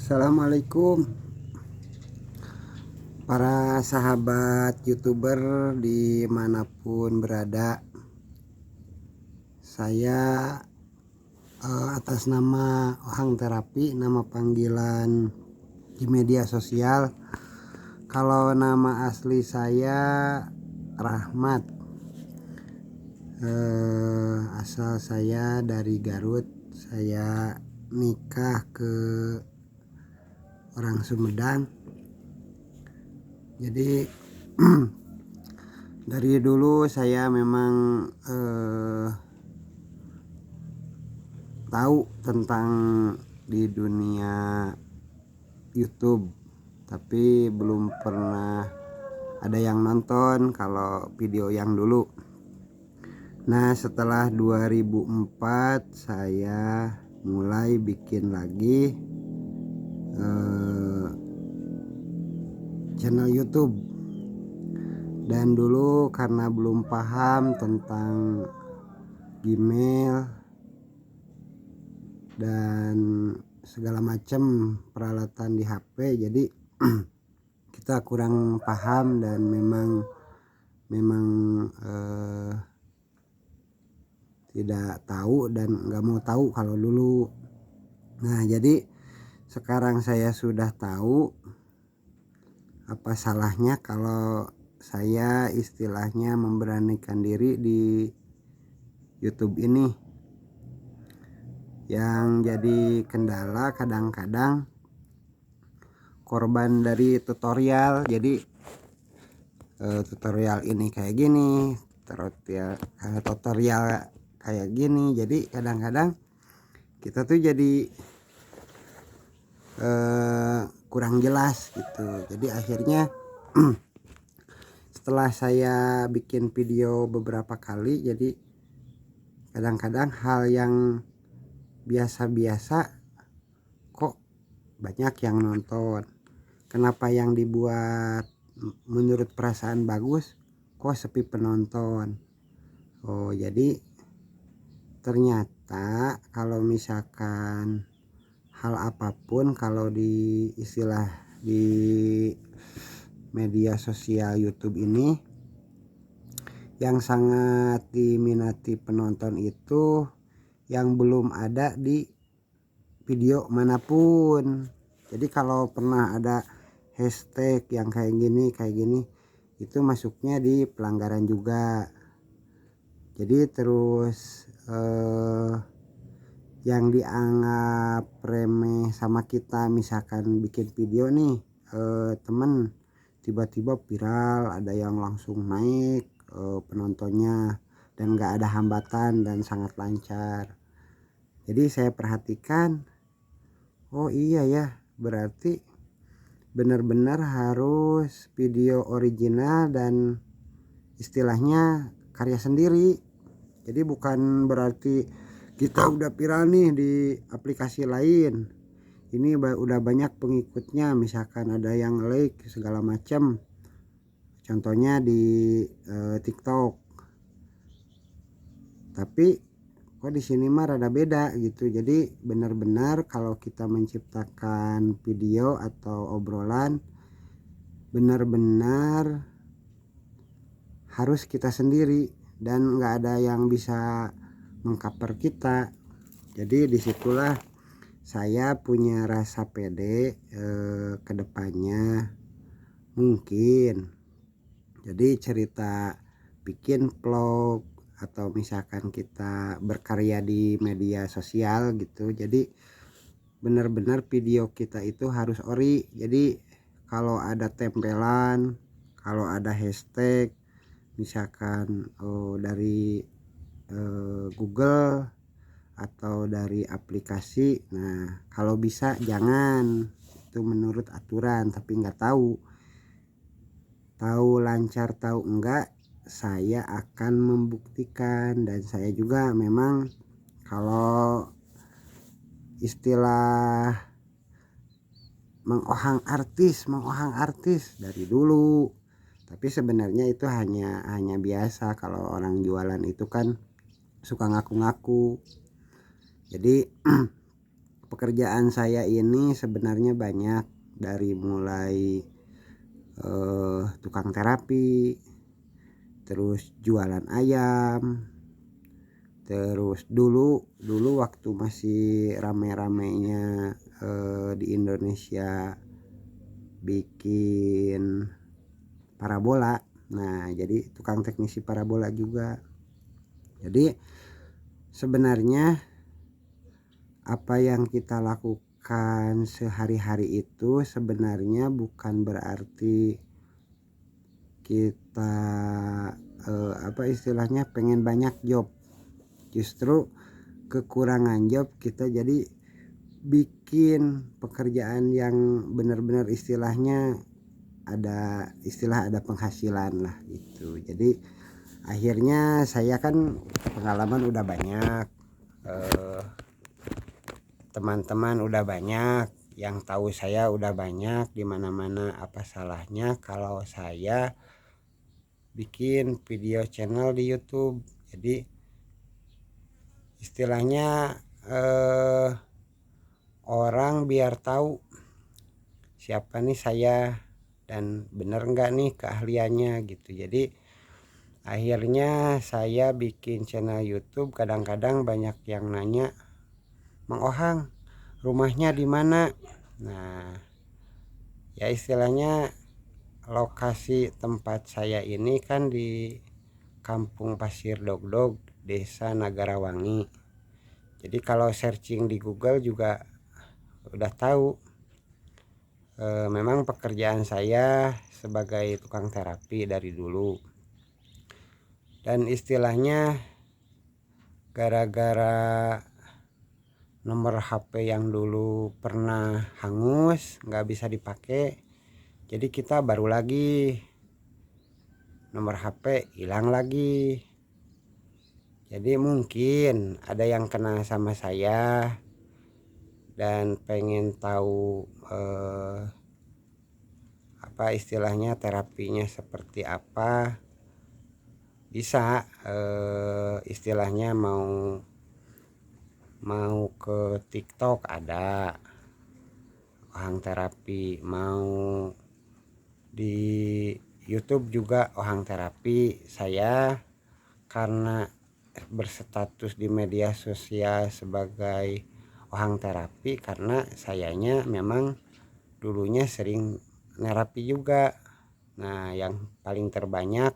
Assalamualaikum para sahabat YouTuber dimanapun berada. Saya atas nama Ohang Terapi, nama panggilan di media sosial. Kalau nama asli saya Rahmat. Asal saya dari Garut. Saya nikah ke orang Sumedang. Jadi dari dulu saya memang tahu tentang di dunia YouTube, tapi belum pernah ada yang nonton kalau video yang dulu. Nah, setelah 2004 saya mulai bikin lagi channel YouTube. Dan dulu karena belum paham tentang Gmail dan segala macam peralatan di HP, jadi kita kurang paham dan memang tidak tahu dan nggak mau tahu kalau dulu. Nah, jadi sekarang saya sudah tahu. Apa salahnya kalau saya istilahnya memberanikan diri di YouTube ini? Yang jadi kendala kadang-kadang korban dari tutorial. Jadi tutorial ini kayak gini, tutorial kayak gini. Jadi kadang-kadang kita tuh jadi kurang jelas gitu. Jadi akhirnya setelah saya bikin video beberapa kali, jadi kadang-kadang hal yang biasa-biasa kok banyak yang nonton. Kenapa yang dibuat menurut perasaan bagus kok sepi penonton? Oh, jadi ternyata kalau misalkan hal apapun, kalau di istilah di media sosial YouTube ini, yang sangat diminati penonton itu yang belum ada di video manapun. Jadi kalau pernah ada hashtag yang kayak gini itu masuknya di pelanggaran juga. Jadi terus yang dianggap remeh sama kita, misalkan bikin video nih temen tiba-tiba viral, ada yang langsung naik penontonnya dan gak ada hambatan dan sangat lancar. Jadi saya perhatikan, oh iya ya, berarti benar-benar harus video original dan istilahnya karya sendiri. Jadi bukan berarti kita udah viral nih di aplikasi lain, ini udah banyak pengikutnya, misalkan ada yang like segala macam, contohnya di TikTok, tapi kok di sini mah rada beda gitu. Jadi benar-benar kalau kita menciptakan video atau obrolan, benar-benar harus kita sendiri dan nggak ada yang bisa mengcover kita. Jadi disitulah saya punya rasa pede ke depannya mungkin. Jadi cerita bikin vlog atau misalkan kita berkarya di media sosial gitu, jadi benar-benar video kita itu harus ori. Jadi kalau ada tempelan, kalau ada hashtag misalkan dari Google atau dari aplikasi, nah kalau bisa jangan, itu menurut aturan. Tapi nggak tahu lancar tahu enggak, saya akan membuktikan. Dan saya juga memang kalau istilah mengohang artis dari dulu, tapi sebenarnya itu hanya biasa. Kalau orang jualan itu kan suka ngaku-ngaku. Jadi pekerjaan saya ini sebenarnya banyak, dari mulai tukang terapi, terus jualan ayam, terus dulu waktu masih rame-ramenya di Indonesia bikin parabola. Nah, jadi tukang teknisi parabola juga. Jadi sebenarnya apa yang kita lakukan sehari-hari itu sebenarnya bukan berarti kita apa istilahnya pengen banyak job. Justru kekurangan job kita jadi bikin pekerjaan yang benar-benar istilahnya ada penghasilan lah gitu. Jadi akhirnya saya kan pengalaman udah banyak, teman-teman udah banyak, yang tahu saya udah banyak, di mana-mana. Apa salahnya kalau saya bikin video channel di YouTube? Jadi istilahnya orang biar tahu siapa nih saya dan bener nggak nih keahliannya gitu. Jadi akhirnya saya bikin channel YouTube. Kadang-kadang banyak yang nanya, Mang Ohang rumahnya di mana? Nah, ya istilahnya lokasi tempat saya ini kan di Kampung Pasir Dogdog, Desa Nagarawangi. Jadi kalau searching di Google juga udah tahu. Memang pekerjaan saya sebagai tukang terapi dari dulu. Dan istilahnya gara-gara nomor HP yang dulu pernah hangus, nggak bisa dipakai, jadi kita baru lagi, nomor HP hilang lagi. Jadi mungkin ada yang kena sama saya dan pengen tahu apa istilahnya terapinya seperti apa, bisa istilahnya mau ke TikTok ada Ohang Terapi, mau di YouTube juga Ohang Terapi. Saya karena berstatus di media sosial sebagai Ohang Terapi karena sayanya memang dulunya sering nerapi juga. Nah, yang paling terbanyak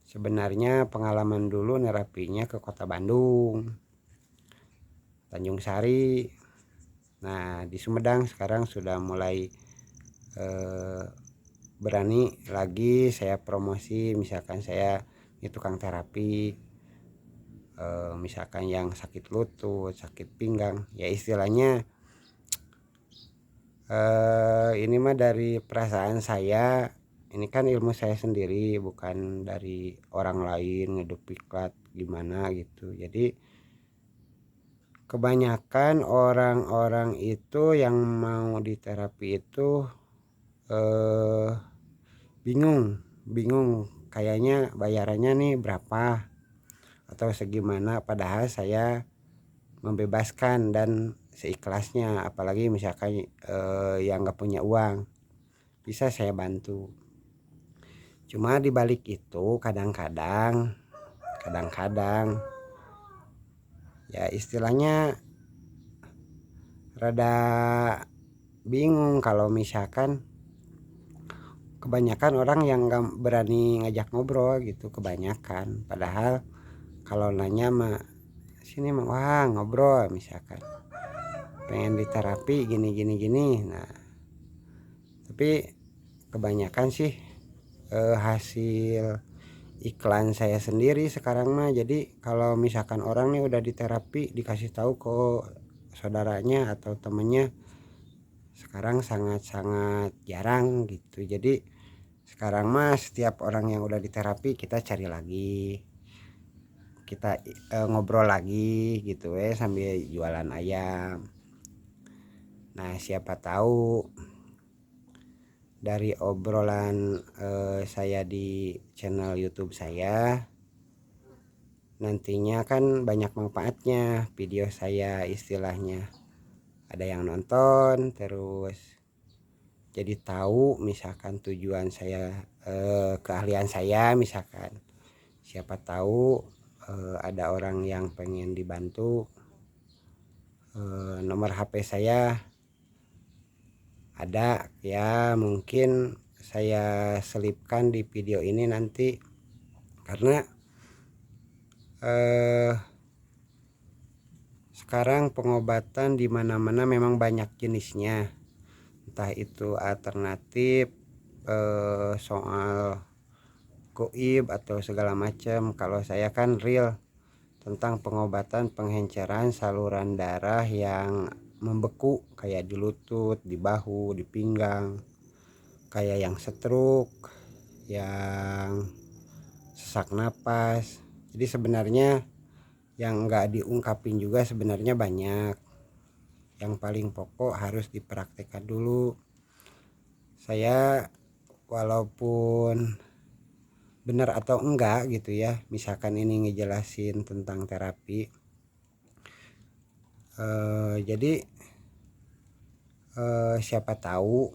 sebenarnya pengalaman dulu nerapinya ke Kota Bandung, Tanjung Sari. Nah, di Sumedang sekarang sudah mulai berani lagi saya promosi, misalkan saya ini tukang terapi, misalkan yang sakit lutut, sakit pinggang, ya istilahnya ini mah dari perasaan saya. Ini kan ilmu saya sendiri, bukan dari orang lain ngeduplikat gimana gitu. Jadi kebanyakan orang-orang itu yang mau diterapi itu bingung kayaknya bayarannya nih berapa atau segimana, padahal saya membebaskan dan seikhlasnya. Apalagi misalkan yang nggak punya uang, bisa saya bantu. Cuma dibalik itu kadang-kadang ya istilahnya rada bingung kalau misalkan kebanyakan orang yang nggak berani ngajak ngobrol gitu, kebanyakan. Padahal kalau nanya mah sini mah wah ngobrol, misalkan pengen diterapi gini. Nah, tapi kebanyakan sih hasil iklan saya sendiri sekarang mah. Jadi kalau misalkan orang nih udah diterapi dikasih tahu ke saudaranya atau temennya, sekarang sangat-sangat jarang gitu. Jadi sekarang mah setiap orang yang udah diterapi kita cari lagi, kita ngobrol lagi gitu sambil jualan ayam. Nah, siapa tahu dari obrolan saya di channel YouTube saya nantinya kan banyak manfaatnya video saya istilahnya. ada yang nonton, terus jadi tahu misalkan tujuan saya, keahlian saya misalkan, siapa tahu ada orang yang pengen dibantu. Nomor HP saya ada ya, mungkin saya selipkan di video ini nanti, karena sekarang pengobatan di mana-mana memang banyak jenisnya, entah itu alternatif, soal goib atau segala macam. Kalau saya kan real tentang pengobatan pengenceran saluran darah yang membeku, kayak di lutut, di bahu, di pinggang, kayak yang stroke, yang sesak napas. Jadi sebenarnya yang enggak diungkapin juga sebenarnya banyak. Yang paling pokok harus dipraktekkan dulu. Saya walaupun benar atau enggak gitu ya, misalkan ini ngejelasin tentang terapi, jadi siapa tahu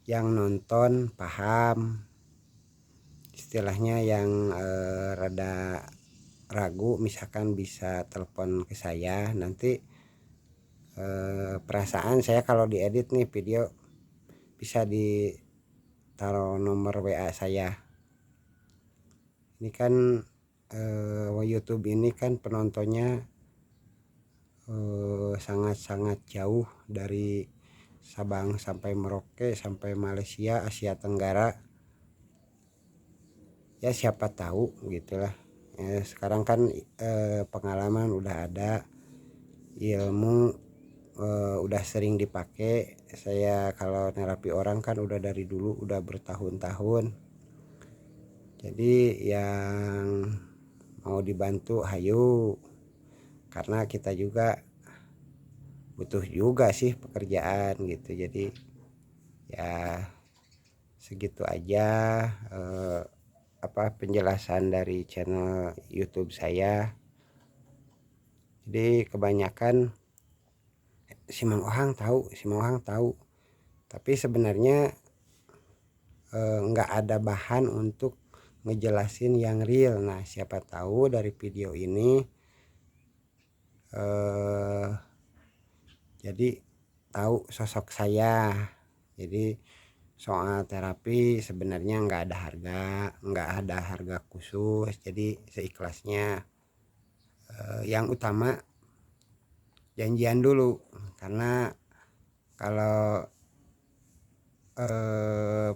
yang nonton paham, istilahnya yang rada ragu misalkan bisa telepon ke saya nanti. Perasaan saya kalau diedit nih video bisa ditaruh nomor WA saya. Ini kan YouTube ini kan penontonnya sangat-sangat jauh, dari Sabang sampai Merauke sampai Malaysia, Asia Tenggara. Ya siapa tahu gitulah. Sekarang kan pengalaman udah ada, ilmu udah sering dipakai. Saya kalau nerapi orang kan udah dari dulu, udah bertahun-tahun. Jadi yang mau dibantu hayu, karena kita juga butuh juga sih pekerjaan gitu. Jadi ya segitu aja penjelasan dari channel YouTube saya. Jadi kebanyakan si Mang Ohang tahu, tapi sebenarnya nggak ada bahan untuk ngejelasin yang real. Nah siapa tahu dari video ini jadi tahu sosok saya. Jadi soal terapi sebenarnya nggak ada harga khusus, jadi seikhlasnya. Yang utama janjian dulu, karena kalau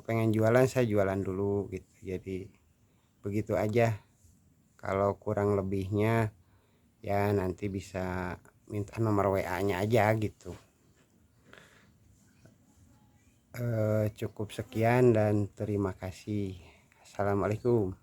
pengen jualan saya jualan dulu gitu. Jadi begitu aja. Kalau kurang lebihnya ya nanti bisa minta nomor WA-nya aja gitu. Cukup sekian dan terima kasih. Assalamualaikum.